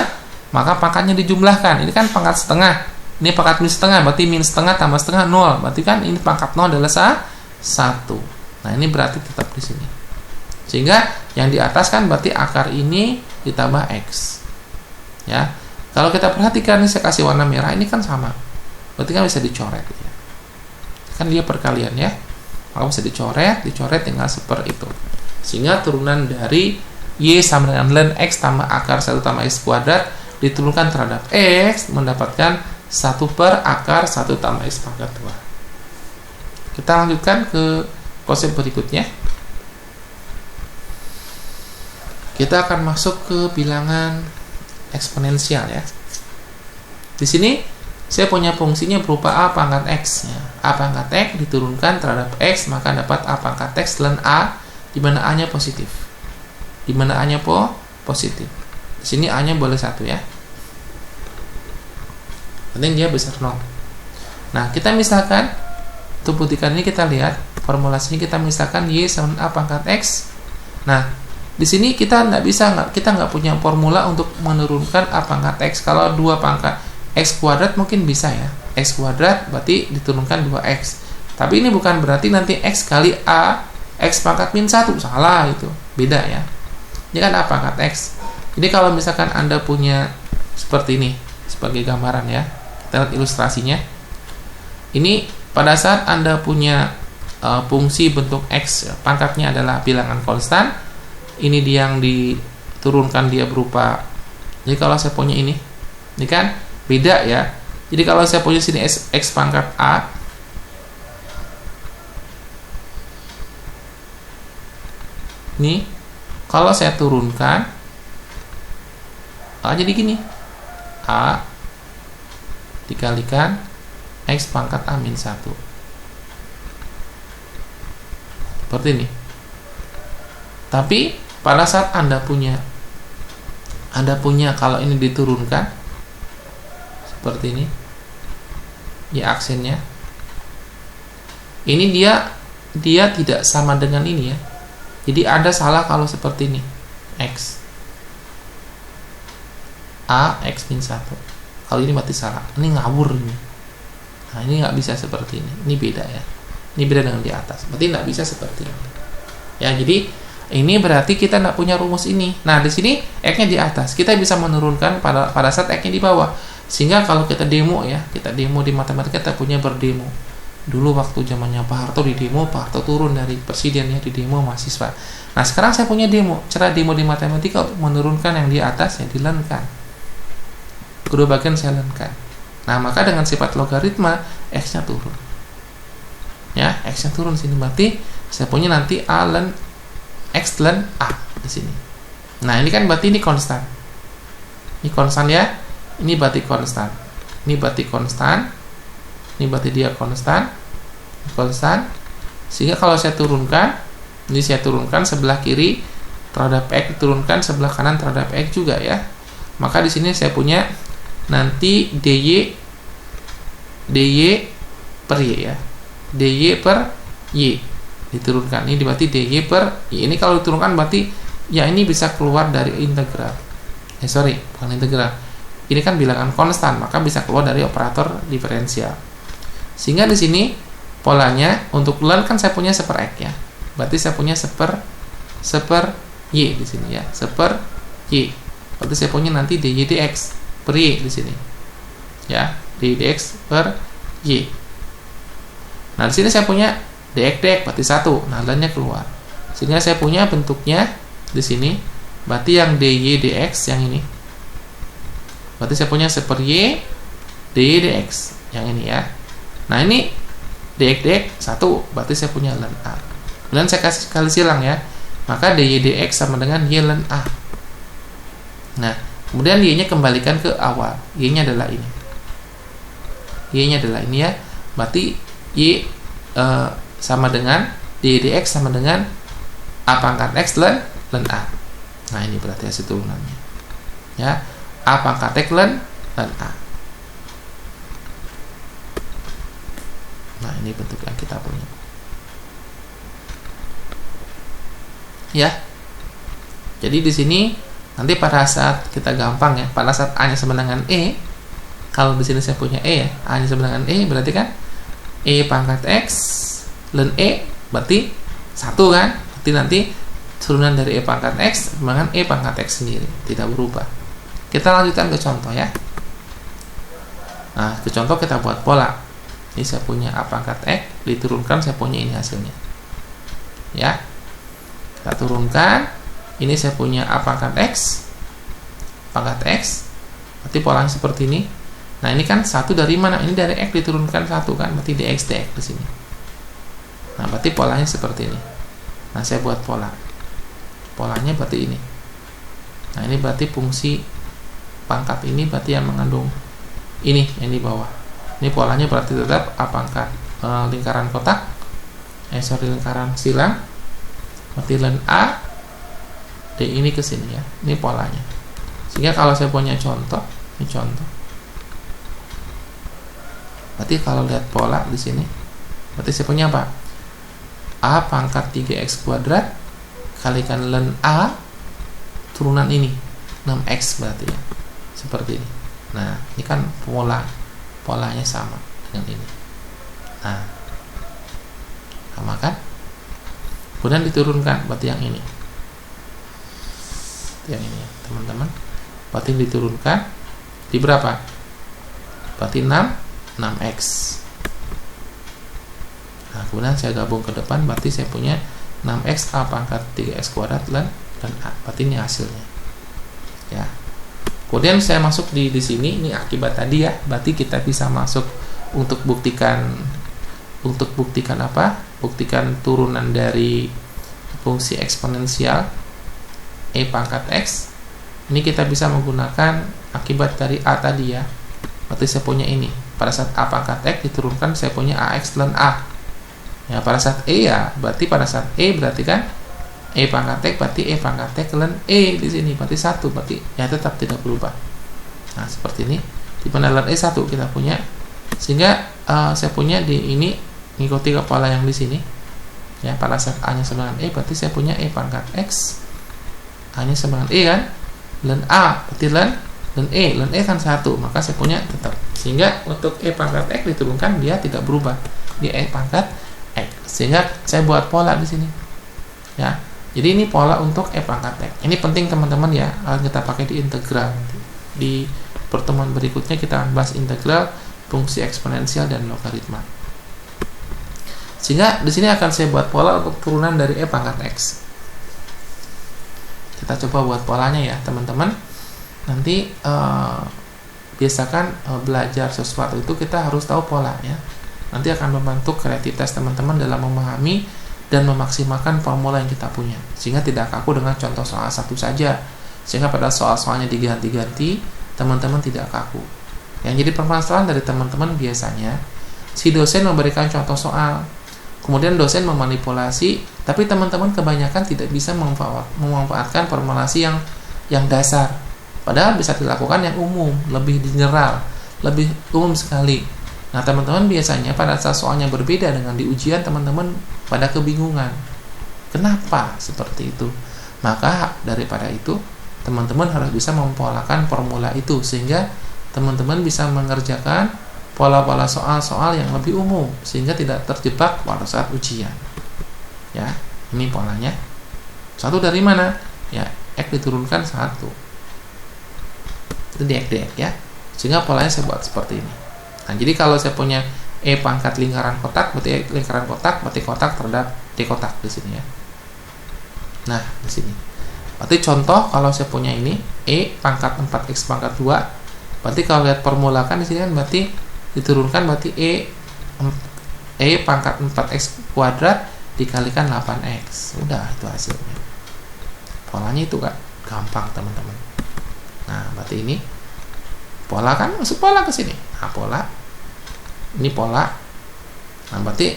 maka pangkatnya dijumlahkan. Ini kan pangkat setengah. Ini pangkat min setengah, berarti min setengah tambah setengah 0. Berarti kan ini pangkat 0 adalah 1. Nah, ini berarti tetap di sini. Sehingga yang di atas kan berarti akar ini ditambah X. Ya. Kalau kita perhatikan ini saya kasih warna merah, ini kan sama. Berarti kan bisa dicoret ya. Kan dia perkalian ya. Maka bisa dicoret tinggal seperti itu. Sehingga turunan dari Y sama dengan ln X tambah akar 1 tambah X kuadrat diturunkan terhadap X mendapatkan 1 per akar 1 tambah X pangkat 2. Kita lanjutkan ke konsep berikutnya. Kita akan masuk ke bilangan eksponensial ya. Di sini saya punya fungsinya berupa A pangkat X ya. A pangkat X diturunkan terhadap X, maka dapat A pangkat X ln A, di mana A-nya positif. Di mana A-nya positif. Di sini A-nya boleh 1 ya. Penting dia besar 0. Nah, kita misalkan untuk buktikan ini kita lihat formulasinya, kita misalkan Y sama A pangkat X. Nah, di sini kita nggak punya formula untuk menurunkan A pangkat X. Kalau 2 pangkat X kuadrat mungkin bisa ya. X kuadrat berarti diturunkan 2X. Tapi ini bukan berarti nanti X kali A X pangkat min 1. Salah itu. Beda ya. Ini kan A pangkat X. Ini kalau misalkan Anda punya seperti ini sebagai gambaran ya. Kita lihat ilustrasinya. Ini pada saat Anda punya fungsi bentuk X, pangkatnya adalah bilangan konstan. Ini dia yang diturunkan, dia berupa. Jadi kalau saya punya ini kan beda ya. Jadi kalau saya punya sini X pangkat A, ini kalau saya turunkan A jadi gini, A dikalikan X pangkat A min 1, seperti ini. Tapi pada saat Anda punya kalau ini diturunkan seperti ini ya, aksennya ini dia tidak sama dengan ini ya. Jadi ada salah kalau seperti ini, X A X min 1. Kalau ini berarti salah, ini ngawur ini. Nah, ini nggak bisa seperti ini beda ya. Ini beda dengan di atas, berarti nggak bisa seperti ini ya. Jadi ini berarti kita nggak punya rumus ini. Nah, di sini X-nya di atas, kita bisa menurunkan pada saat X-nya di bawah. Sehingga kalau kita demo ya, kita demo di matematika, kita punya berdemo. Dulu waktu zamannya Pak Harto di demo, Pak Harto turun dari presiden ya, di demo mahasiswa. Nah, sekarang saya punya demo. Cara demo di matematika untuk menurunkan yang di atas ya dilenkan. Kedua bagian saya lenkan. Nah, maka dengan sifat logaritma X-nya turun. Ya, X-nya turun sini, berarti saya punya nanti A ln X ln A di sini. Nah, ini kan berarti ini konstan. Ini konstan ya. Ini berarti konstan. Ini berarti konstan. Ini berarti dia konstan. Konstan. Sehingga kalau saya turunkan, ini saya turunkan sebelah kiri terhadap X, turunkan sebelah kanan terhadap X juga ya. Maka di sini saya punya nanti dy per y ya. dy per y diturunkan. Ini berarti dy per y. Ini kalau diturunkan berarti ya ini bisa keluar dari integral. Bukan integral. Ini kan bilangan konstan, maka bisa keluar dari operator diferensial. Sehingga di sini polanya untuk ln kan saya punya seper X ya. Berarti saya punya seper y di sini ya, seper y. Berarti saya punya nanti dy dx per y di sini. Ya, dy dx per y. Nah, di sini saya punya dx berarti 1. Nah, ln-nya keluar. Sehingga saya punya bentuknya di sini. Berarti yang dy dx yang ini. Berarti saya punya seper y dy dx yang ini ya. Nah, ini dx 1, berarti saya punya ln A. Kemudian saya kasih kali silang ya. Maka dy dx sama dengan y ln A. Nah, kemudian y-nya kembalikan ke awal. Y-nya adalah ini. Y-nya adalah ini ya. Berarti y sama dengan dy dx sama dengan A pangkat x ln A. Nah, ini berarti hasil turunannya. Ya. A pangkat X ln A. Nah, ini bentuk yang kita punya. Ya. Jadi di sini nanti pada saat kita gampang ya, pada saat A-nya sama dengan E, kalau di sini saya punya E ya, A-nya sama dengan E, berarti kan E pangkat X ln E berarti 1 kan? Berarti nanti turunan dari E pangkat X dengan E pangkat X sendiri, tidak berubah. Kita lanjutkan ke contoh ya. Nah, ke contoh kita buat pola. Ini saya punya A pangkat X, diturunkan saya punya ini hasilnya. Ya. Kita turunkan, ini saya punya A pangkat X, berarti polanya seperti ini. Nah, ini kan 1 dari mana? Ini dari X diturunkan 1 kan, berarti dx di sini. Nah, berarti polanya seperti ini. Nah, saya buat pola. Polanya berarti ini. Nah, ini berarti fungsi pangkat ini berarti yang mengandung ini yang di bawah. Ini polanya berarti tetap A pangkat lingkaran kotak, lingkaran silang, berarti ln A D ini ke sini ya. Ini polanya. Sehingga kalau saya punya contoh, ini contoh. Berarti kalau lihat pola di sini, berarti saya punya apa? A pangkat 3x kuadrat kalikan ln A turunan ini 6x berarti ya. Seperti ini. Nah, ini kan polanya sama dengan ini. Nah, sama kan? Kemudian diturunkan berarti yang ini. Yang ini ya, teman-teman. Berarti diturunkan di berapa? Berarti 6x. Nah, kemudian saya gabung ke depan, berarti saya punya 6x A pangkat 3x kuadrat ln A. Berarti ini hasilnya. Ya. Kemudian saya masuk di sini, ini akibat tadi ya. Berarti kita bisa masuk untuk buktikan apa? Buktikan turunan dari fungsi eksponensial E pangkat X. Ini kita bisa menggunakan akibat dari A tadi ya. Berarti saya punya ini. Pada saat A pangkat X diturunkan, saya punya AX ln A. Ya, pada saat E ya, berarti pada saat E berarti kan E pangkat X berarti E pangkat X ln E di sini berarti 1, berarti ya tetap tidak berubah. Nah, seperti ini. Di mana ln E 1 kita punya. Sehingga saya punya di ini mengikuti kepala yang di sini. Ya, pada saat A-nya sama dengan E berarti saya punya E pangkat X. A-nya sama dengan E kan? Ln A berarti ln E kan 1, maka saya punya tetap. Sehingga untuk E pangkat X diturunkan dia tidak berubah. Di E pangkat X. Sehingga saya buat pola di sini. Ya. Jadi ini pola untuk E pangkat X. Ini penting teman-teman ya, akan kita pakai di integral. Di pertemuan berikutnya kita akan bahas integral, fungsi eksponensial dan logaritma. Sehingga di sini akan saya buat pola untuk turunan dari E pangkat X. Kita coba buat polanya ya, teman-teman. Nanti biasakan belajar sesuatu itu kita harus tahu polanya. Nanti akan membantu kreativitas teman-teman dalam memahami dan memaksimalkan formula yang kita punya, sehingga tidak kaku dengan contoh soal satu saja, sehingga pada soal-soalnya diganti-ganti teman-teman tidak kaku. Yang jadi permasalahan dari teman-teman biasanya si dosen memberikan contoh soal, kemudian dosen memanipulasi, tapi teman-teman kebanyakan tidak bisa memanfaatkan formulasi yang dasar, padahal bisa dilakukan yang umum, lebih general, lebih umum sekali. Nah, teman-teman biasanya pada saat soalnya berbeda dengan di ujian, teman-teman pada kebingungan. Kenapa seperti itu? Maka daripada itu, teman-teman harus bisa mempolakan formula itu sehingga teman-teman bisa mengerjakan pola-pola soal-soal yang lebih umum sehingga tidak terjebak pada saat ujian. Ya, ini polanya. 1 dari mana? Ya, X diturunkan 1. Itu dx ya. Sehingga polanya saya buat seperti ini. Nah, jadi kalau saya punya E pangkat lingkaran kotak, berarti lingkaran kotak, berarti kotak terhadap D kotak di sini ya. Nah, di sini. Berarti contoh kalau saya punya ini E pangkat 4x pangkat 2, berarti kalau lihat formulakan di sini kan berarti diturunkan berarti E pangkat 4x kuadrat dikalikan 8x. Udah, itu hasilnya. Polanya itu kan gampang, teman-teman. Nah, berarti ini pola kan masuk pola ke sini. Nah, pola ini pola. Nah, berarti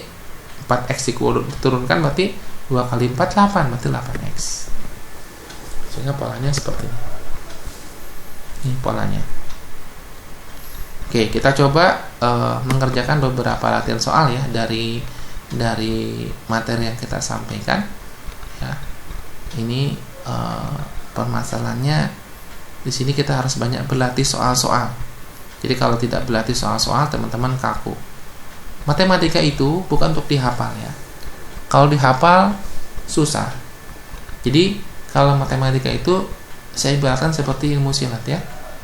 4x diturunkan berarti 2 kali 4 8, berarti 8x. Sehingga polanya seperti ini. Ini polanya. Oke, kita coba mengerjakan beberapa latihan soal ya dari materi yang kita sampaikan. Ya, ini permasalahannya di sini kita harus banyak berlatih soal-soal. Jadi kalau tidak berlatih soal-soal, teman-teman kaku. Matematika itu bukan untuk dihafal ya. Kalau dihafal susah. Jadi kalau matematika itu saya ibaratkan seperti ilmu silat ya.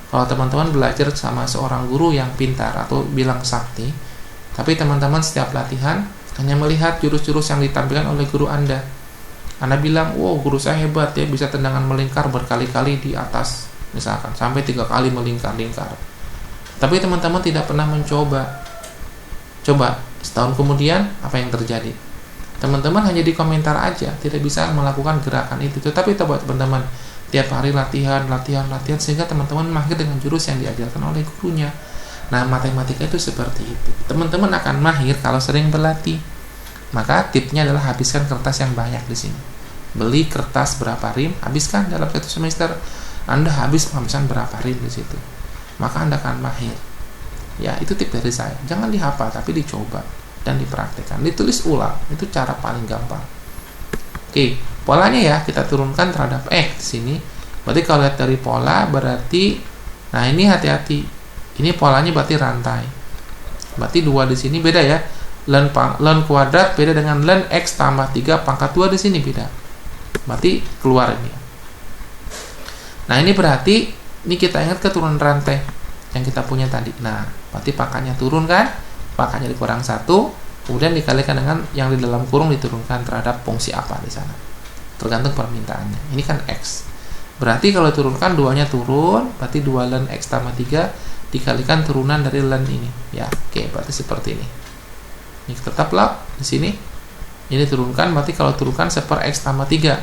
Kalau teman-teman belajar sama seorang guru yang pintar atau bilang sakti, tapi teman-teman setiap latihan hanya melihat jurus-jurus yang ditampilkan oleh guru Anda bilang, wow guru saya hebat ya, bisa tendangan melingkar berkali-kali di atas, misalkan sampai 3 kali melingkar-lingkar. Tapi teman-teman tidak pernah mencoba. Coba setahun kemudian apa yang terjadi? Teman-teman hanya di komentar aja, tidak bisa melakukan gerakan itu. Tetapi coba teman-teman tiap hari latihan sehingga teman-teman mahir dengan jurus yang diajarkan oleh gurunya. Nah, matematika itu seperti itu. Teman-teman akan mahir kalau sering berlatih. Maka tipsnya adalah habiskan kertas yang banyak di sini. Beli kertas berapa rim, habiskan dalam satu semester. Anda habis penghabisan berapa rim di situ. Maka Anda akan mahir. Ya, itu tips dari saya. Jangan dihafal tapi dicoba dan dipraktikkan. Ditulis ulang, itu cara paling gampang. Oke, polanya ya kita turunkan terhadap X di sini. Berarti kalau lihat dari pola berarti, nah ini hati-hati. Ini polanya berarti rantai. Berarti 2 di sini beda ya. Ln kuadrat beda dengan ln X tambah 3 pangkat 2 di sini beda. Berarti keluar ini. Nah, ini berarti ini kita ingat keturunan rantai yang kita punya tadi. Nah, berarti pangkatnya turun kan? Pangkatnya dikurang 1. Kemudian dikalikan dengan yang di dalam kurung diturunkan terhadap fungsi apa di sana. Tergantung permintaannya. Ini kan X. Berarti kalau turunkan 2-nya turun, berarti 2 ln X tambah 3 dikalikan turunan dari ln ini. Ya, oke, berarti seperti ini. Ini tetaplah di sini. Ini turunkan, berarti kalau turunkan 1/X tambah 3.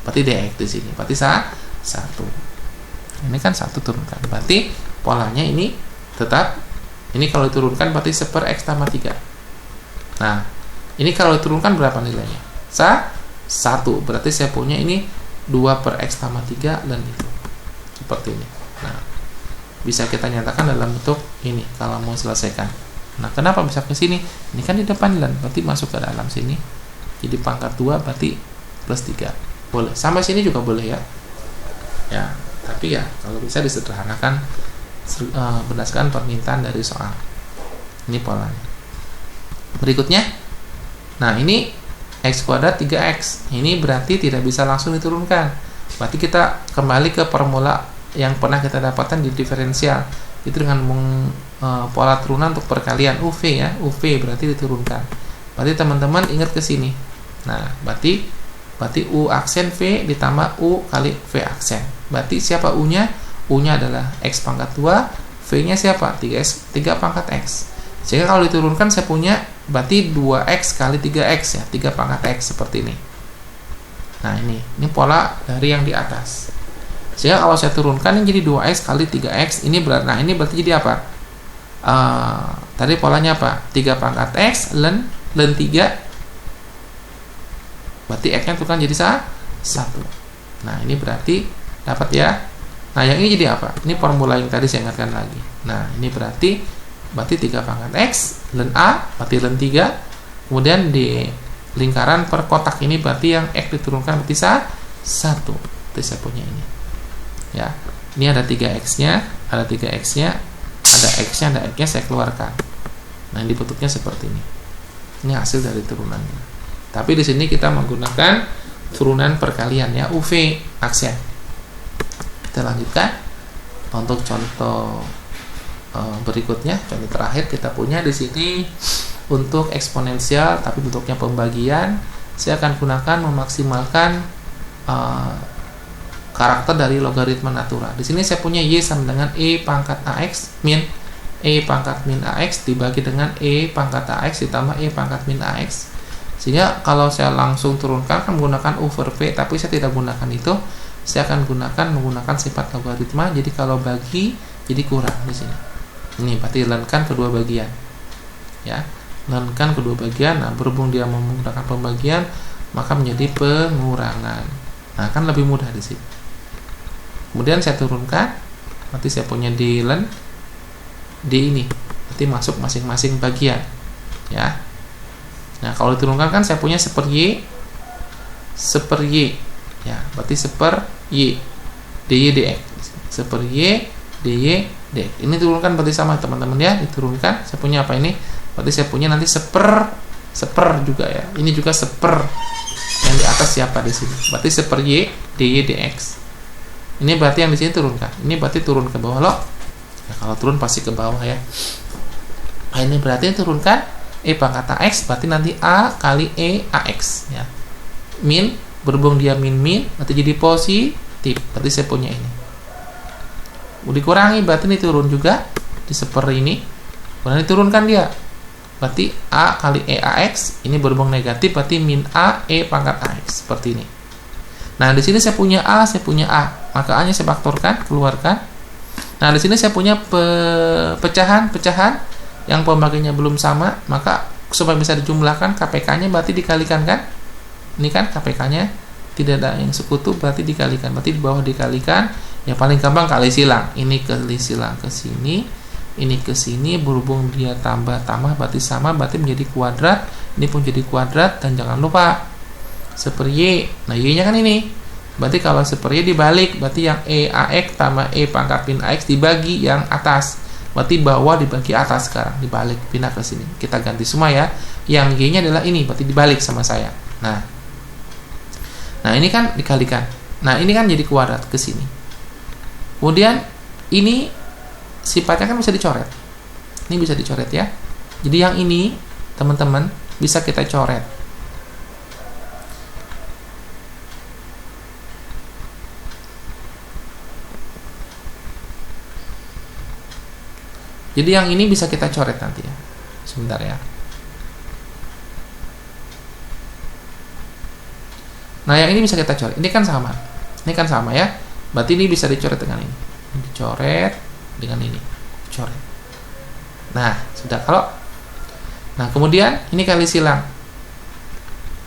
Berarti dx di sini. Berarti 1. Ini kan 1 turunkan. Berarti polanya ini tetap. Ini kalau diturunkan berarti 1/X tambah 3. Nah, ini kalau diturunkan berapa nilainya? 1. Berarti saya punya ini 2/X tambah 3 dan itu. Seperti ini. Nah, bisa kita nyatakan dalam bentuk ini kalau mau selesaikan. Nah, kenapa bisa ke sini? Ini kan di depan ln, berarti masuk ke dalam sini. Jadi pangkat 2 berarti plus 3. Boleh. Sampai sini juga boleh ya. Ya, tapi ya kalau bisa disederhanakan berdasarkan permintaan dari soal. Ini polanya. Berikutnya, nah ini X kuadrat 3X. Ini berarti tidak bisa langsung diturunkan. Berarti kita kembali ke formula yang pernah kita dapatkan di diferensial. Itu dengan pola turunan untuk perkalian UV ya. UV berarti diturunkan. Berarti teman-teman ingat ke sini. Nah, berarti U aksen V ditambah U kali V aksen. Berarti siapa U-nya? U-nya adalah X pangkat 2, V-nya siapa? 3 pangkat X. Sehingga kalau diturunkan saya punya berarti 2X kali 3X ya, 3 pangkat X seperti ini. Nah, ini pola dari yang di atas. Sehingga kalau saya turunkan ini jadi 2X kali 3X, ini berarti, nah ini berarti jadi apa? Tadi polanya apa? 3 pangkat X ln 3. Berarti X-nya turunkan jadi 1. Nah, ini berarti dapat ya. Nah, yang ini jadi apa? Ini formula yang tadi saya ingatkan lagi. Nah, ini berarti 3 pangkat X ln A berarti ln 3. Kemudian di lingkaran per kotak ini berarti yang X diturunkan berarti 1. Berarti saya punya ini. Ya. Ini ada 3X-nya, ada 3X-nya, ada X-nya, ada X-nya saya keluarkan. Nah, ini bentuknya seperti ini. Ini hasil dari turunannya. Tapi di sini kita menggunakan turunan perkalian ya, UV aksen. Kita lanjutkan untuk contoh berikutnya. Contoh terakhir kita punya di sini untuk eksponensial tapi bentuknya pembagian. Saya akan gunakan memaksimalkan karakter dari logaritma natural. Di sini saya punya y sama dengan e pangkat ax min e pangkat min ax dibagi dengan e pangkat ax ditambah e pangkat min ax. Sehingga kalau saya langsung turunkan kan menggunakan over v, tapi saya tidak gunakan itu. Saya akan menggunakan sifat logaritma. Jadi kalau bagi jadi kurang di sini. Ini berarti ln-kan kedua bagian. Ya, ln-kan kedua bagian. Nah, berhubung dia menggunakan pembagian, maka menjadi pengurangan. Nah, kan lebih mudah di sini. Kemudian saya turunkan, nanti saya punya di ln D ini, berarti masuk masing-masing bagian ya. Nah kalau diturunkan kan saya punya seper Y ya, berarti seper Y DY DX, seper Y DY DX. Ini turunkan berarti sama teman-teman ya, diturunkan. Saya punya apa ini? Berarti saya punya nanti seper juga ya. Ini juga seper, yang di atas siapa di sini? Berarti seper Y DY DX. Ini berarti yang di sini turunkan. Ini berarti turun ke bawah loh. Ya, kalau turun pasti ke bawah ya. Nah, ini berarti turunkan E pangkat AX, berarti nanti A kali E AX ya. Min, berhubung dia min, berarti jadi positif. Berarti saya punya ini. Dikurangi, berarti ini turun juga. Di seper ini. Kemudian diturunkan dia. Berarti A kali E AX, ini berhubung negatif, berarti min A E pangkat AX. Seperti ini. Nah, di sini saya punya A, saya punya A. Maka A-nya saya faktorkan, keluarkan. Nah, di sini saya punya pecahan yang pembagiannya belum sama, maka supaya bisa dijumlahkan KPK-nya berarti dikalikan kan? Ini kan KPK-nya tidak ada yang sekutu, berarti dikalikan. Berarti di bawah dikalikan, ya paling gampang kali silang. Ini kali silang ke sini, ini ke sini, berhubung dia tambah berarti sama, berarti menjadi kuadrat. Ini pun jadi kuadrat, dan jangan lupa seper Y. Nah, Y-nya kan ini. Berarti kalau seper Y dibalik, berarti yang E AX tambah E pangkat min AX dibagi yang atas. Berarti bawah dibagi atas sekarang, dibalik, pindah ke sini. Kita ganti semua ya. Yang Y-nya adalah ini, berarti dibalik sama saya. Nah, ini kan dikalikan. Nah, ini kan jadi kuadrat ke sini. Kemudian ini sifatnya kan bisa dicoret. Ini bisa dicoret ya. Jadi yang ini, teman-teman, bisa kita coret. Jadi yang ini bisa kita coret nanti ya. Sebentar ya. Nah, yang ini bisa kita coret. Ini kan sama. Ini kan sama ya. Berarti ini bisa dicoret dengan ini. Dicoret dengan ini. Coret. Nah, sudah kalau. Nah, kemudian ini kali silang.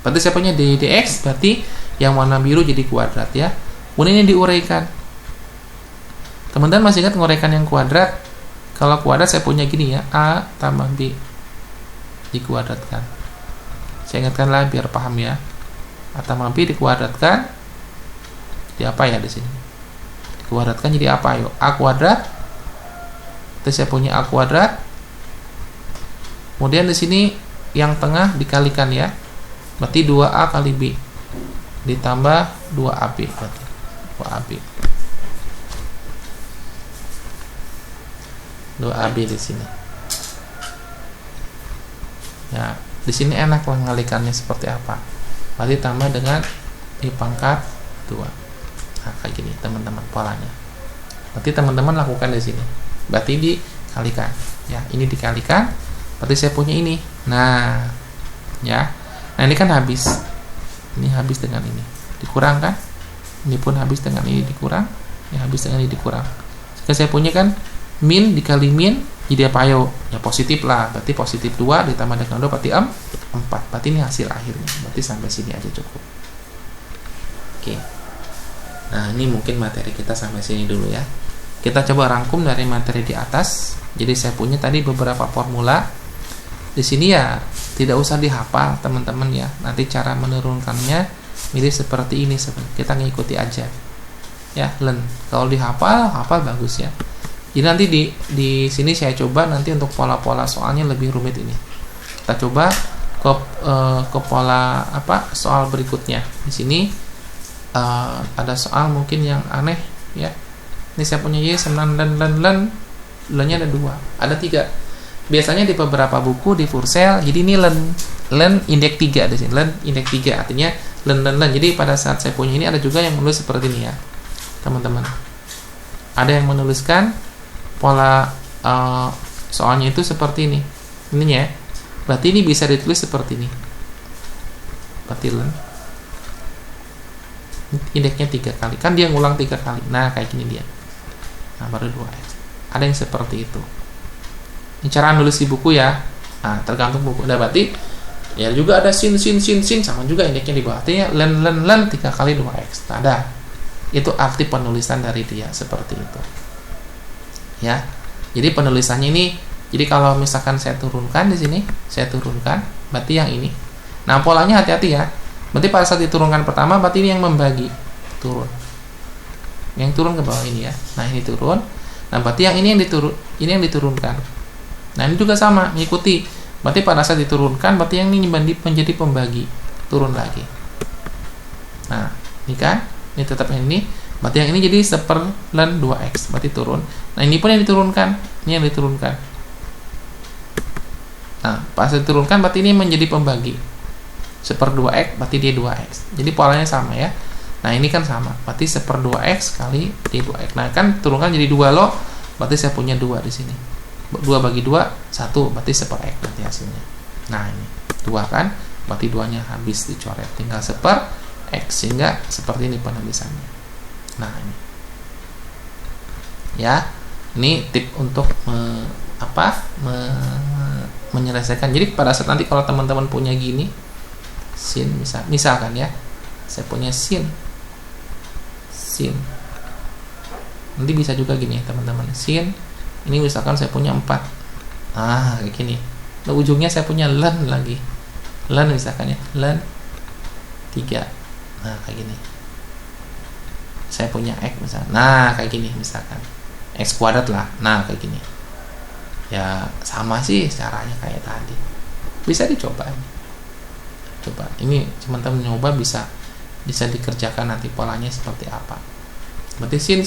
Berarti saya punya dx, berarti yang warna biru jadi kuadrat ya. Kemudian ini diuraikan. Teman-teman masih ingat nguraikan yang kuadrat? Kalau kuadrat saya punya gini ya, A tambah B dikuadratkan. Saya ingatkan lah biar paham ya. A tambah B dikuadratkan. Jadi apa ya di sini? Dikuadratkan jadi apa? Yuk, A kuadrat. Terus saya punya A kuadrat. Kemudian di sini yang tengah dikalikan ya. Berarti 2A kali B ditambah 2AB berarti 2AB. 2AB di sini. Ya, di sini enak lah ngalikannya seperti apa. Berarti tambah dengan I pangkat 2. Nah, kayak gini teman-teman polanya. Berarti teman-teman lakukan di sini. Berarti dikalikan. Ya, ini dikalikan. Berarti saya punya ini. Nah, ya. Nah, ini kan habis. Ini habis dengan ini. Dikurangkan. Ini pun habis dengan ini dikurang. Ini habis dengan ini dikurang. Jika saya punya kan min dikali min jadi apa ayo? Ya positif lah. Berarti positif 2 ditambah dengan 2 berarti 4. Berarti ini hasil akhirnya. Berarti sampai sini aja cukup. Oke. Nah, ini mungkin materi kita sampai sini dulu ya. Kita coba rangkum dari materi di atas. Jadi saya punya tadi beberapa formula. Di sini ya tidak usah dihafal teman-teman ya. Nanti cara menurunkannya mirip seperti ini. Kita ngikuti aja. Ya, learn. Kalau dihafal, hafal bagus ya. Jadi nanti di sini saya coba nanti untuk pola-pola soalnya lebih rumit ini. Kita coba ke pola apa soal berikutnya. Di sini ada soal mungkin yang aneh ya. Ini saya punya Y senang dan len-nya ada 2, ada 3. Biasanya di beberapa buku di Fursel, jadi ini len indeks 3 di sini. Len indeks 3 artinya len. Jadi pada saat saya punya ini ada juga yang menulis seperti ini ya. Teman-teman. Ada yang menuliskan pola soalnya itu seperti ini. Ininya ya. Berarti ini bisa ditulis seperti ini. Berarti len indeksnya 3 kali. Kan dia ngulang 3 kali. Nah, kayak gini dia. Nah, baru 2x. Ada yang seperti itu. Ini cara nulis di buku ya. Nah, tergantung buku. Nah, berarti ya juga ada sin sama juga indeksnya di bawah. Artinya len 3 kali 2x. Nah, ada. Itu arti penulisan dari dia seperti itu. Ya. Jadi penulisannya ini, jadi kalau misalkan saya turunkan di sini, saya turunkan, berarti yang ini. Nah, polanya hati-hati ya. Berarti pada saat diturunkan pertama, berarti ini yang membagi, turun. Yang turun ke bawah ini ya. Nah, ini turun. Nah, berarti yang ini yang diturunkan. Nah, ini juga sama, mengikuti. Berarti pada saat diturunkan, berarti yang ini menjadi pembagi, turun lagi. Nah, ini kan, ini tetap yang ini. Berarti yang ini jadi 1/2 X, berarti turun. Nah, ini pun yang diturunkan, ini yang diturunkan. Nah, pas diturunkan berarti ini menjadi pembagi. 1/2 X berarti dia 2X. Jadi polanya sama ya. Nah, ini kan sama. Berarti 1/2 X kali D2X. Nah, kan turunkan jadi 2 loh. Berarti saya punya 2 di sini. 2 bagi 2, 1. Berarti 1/X nanti hasilnya. Nah, ini 2 kan. Berarti 2-nya habis dicoret. Tinggal 1/X. Sehingga seperti ini penulisannya. Nah, ini. Ya. Ini tip untuk menyelesaikan. Jadi pada saat nanti kalau teman-teman punya gini, sin misalkan ya, saya punya sin, nanti bisa juga gini ya teman-teman, sin ini misalkan saya punya 4, kayak gini. Nah, ujungnya saya punya len lagi, len misalkan ya, len 3, nah kayak gini. Saya punya x misalkan, nah kayak gini misalkan, x kuadrat lah, nah kayak gini. Ya sama sih caranya kayak tadi, bisa dicoba ini. Coba ini teman-teman nyoba, bisa dikerjakan nanti polanya seperti apa. Berarti sin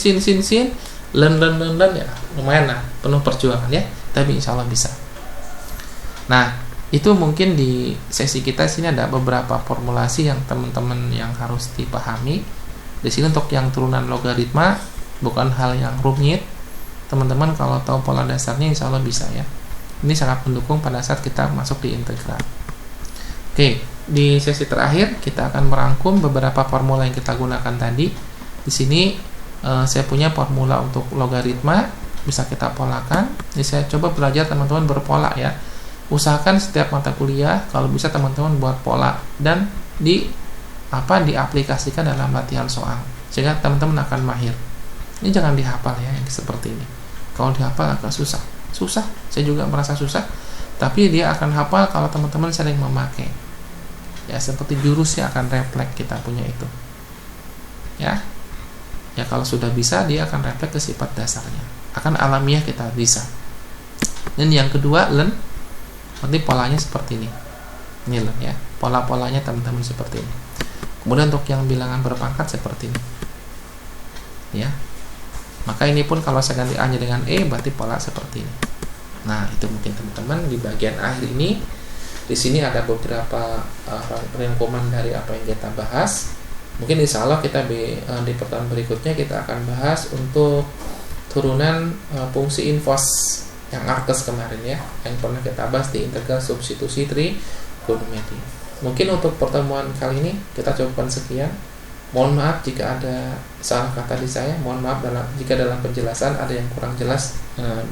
len ya lumayan lah, penuh perjuangan ya, tapi insya Allah bisa. Nah, itu mungkin di sesi kita sini ada beberapa formulasi yang teman-teman yang harus dipahami. Di sini untuk yang turunan logaritma bukan hal yang rumit. Teman-teman kalau tahu pola dasarnya insya Allah bisa ya. Ini sangat mendukung pada saat kita masuk di integral. Oke, di sesi terakhir kita akan merangkum beberapa formula yang kita gunakan tadi. Di sini saya punya formula untuk logaritma, bisa kita polakan. Ini saya coba belajar teman-teman berpola ya. Usahakan setiap mata kuliah kalau bisa teman-teman buat pola dan diaplikasikan dalam latihan soal sehingga teman-teman akan mahir. Ini jangan dihafal ya yang seperti ini. Kalau dihafal agak susah. Saya juga merasa susah. Tapi dia akan hafal kalau teman-teman sering memakai. Ya, seperti jurusnya akan refleks kita punya itu. Ya. Ya, kalau sudah bisa dia akan refleks ke sifat dasarnya. Akan alamiah kita bisa. Dan yang kedua, len. Nanti polanya seperti ini. Ini len ya. Pola-polanya teman-teman seperti ini. Kemudian untuk yang bilangan berpangkat seperti ini. Ya. Maka ini pun kalau saya ganti A-nya dengan E berarti pola seperti ini. Nah, itu mungkin teman-teman di bagian akhir ini. Di sini ada beberapa rangkuman dari apa yang kita bahas. Mungkin insya Allah kita di pertemuan berikutnya kita akan bahas untuk turunan fungsi invos yang arkes kemarin ya, yang pernah kita bahas di integral substitusi trigonometri. Mungkin untuk pertemuan kali ini kita cukupkan sekian. Mohon maaf jika ada salah kata di saya. Mohon maaf jika dalam penjelasan ada yang kurang jelas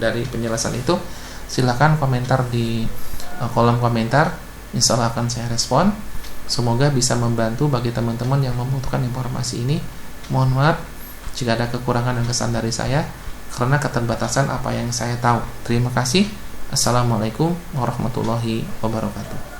dari penjelasan itu. Silakan komentar di kolom komentar. Insya Allah akan saya respon. Semoga bisa membantu bagi teman-teman yang membutuhkan informasi ini. Mohon maaf jika ada kekurangan dan kesalahan dari saya karena keterbatasan apa yang saya tahu. Terima kasih. Assalamualaikum warahmatullahi wabarakatuh.